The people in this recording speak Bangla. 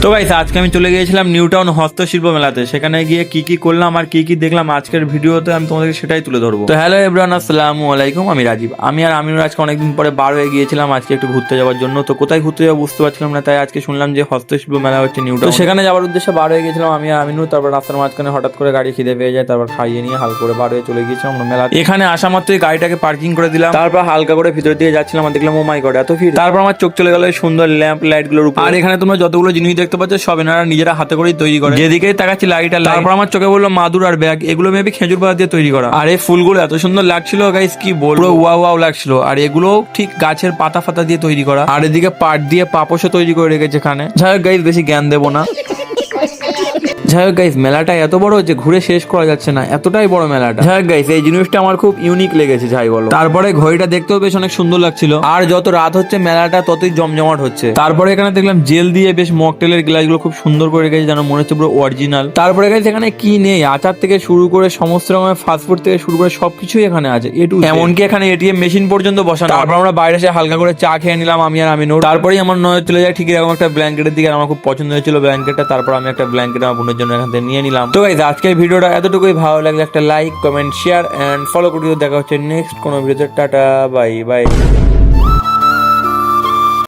তো গাইস আজকে আমি চলে গিয়েছিলাম নিউ টাউন হস্তশিল্প মেলাতে। সেখানে গিয়ে কি কি করলাম আর কি কি দেখলাম আজকের ভিডিওতে আমি তোমাদেরকে সেটাই তুলে ধরবো। তো হ্যালো এভরিওয়ান, আসসালামু আলাইকুম। আমি রাজীব। আমি আর আমিনুর আজকে অনেকদিন পরে বার হয়ে গিয়েছিলাম আজকে একটু ঘুরতে যাওয়ার জন্য। তো কোথায় ঘুরতে যাবো বুঝতে পারছিলাম না, তাই আজকে শুনলাম যে হস্তশিল্প মেলা হচ্ছে নিউ টাউন। তো সেখানে যাওয়ার উদ্দেশ্যে বার হয়ে গেছিলাম আমি আর আমিনুর। তারপর রাস্তার মাঝখানে হঠাৎ করে গাড়ি খিদে পেয়ে যায়, তারপর খাইয়ে নিয়ে হালকা করে বার হয়ে চলে গিয়েছিলাম আমরা মেলা। এখানে আসা মাত্রই গাড়িটাকে পার্কিং করে দিলাম, তারপর হালকা করে ভিতর দিয়ে যাচ্ছিলাম আর দেখলাম ও মাই গড এত ভিড়। তারপর আমার চোখ চলে গেল সুন্দর ল্যাম্প লাইট গুলোর উপর। আর এখানে তোমরা যতগুলো জিনিস দেখতে পাচ্ছ সব এনারা নিজেরা হাতে করেই তৈরি করে। যেদিকেই তাকাচ্ছি লাইট আর তারপর আমার চোখে বললো মাদুর আর ব্যাগ, এগুলো মেবি খেজুর পাতা দিয়ে তৈরি করা। আর এই ফুলগুলো এত সুন্দর লাগছিল গাইস কি বলবো, ওয়াও ওয়াও লাগছিল। আর এগুলো ঠিক গাছের পাতা ফাতা দিয়ে তৈরি করা। আর এদিকে পাট দিয়ে পাপোশও তৈরি করে রেখেছে এখানে। যাই হোক গাইস বেশি জ্ঞান দেবো না। যাই হোক গাইস মেলাটা এত বড় যে ঘুরে শেষ করা যাচ্ছে না, এতটাই বড় মেলাটা। যাই হোক গাইস এই জিনিসটা আমার খুব ইউনিক লেগেছে যাই বলো। তারপরে ঘড়িটা দেখতেও বেশ অনেক সুন্দর লাগছিল। আর যত রাত হচ্ছে মেলাটা ততই জমজমাট হচ্ছে। তারপরে এখানে দেখলাম জেল দিয়ে বেশ মকটেলের গ্লাসগুলো খুব সুন্দর করে রেখেছে, যেন মনে হচ্ছে পুরো অরিজিনাল। তারপরে গাইস এখানে কি নেই, আচার থেকে শুরু করে সমস্ত রকমের ফাস্টফুড থেকে শুরু করে সবকিছুই এখানে আছে এটু। এমনকি এখানে এটিএম মেশিন পর্যন্ত বসানো। তারপর আমরা বাইরে এসে হালকা করে চা খেয়ে নিলাম আমি আর আমিনুর। তারপরেই আমার নজর চলে যায় ঠিক এরকম একটা ব্ল্যাঙ্কেটের দিকে। আমার খুব পছন্দ হয়েছিল ব্ল্যাঙ্কেটটা। তারপর আমি একটা ব্ল্যাঙ্কেট আমার বোনের জন্য এখান থেকে নিয়ে নিলাম। তো গাইস আজকের ভিডিওটা এতটুকুই। ভালো লাগলে একটা like comment share and follow করে দেখা হচ্ছে নেক্সট কোনো ভিডিওতে। Tata bye by.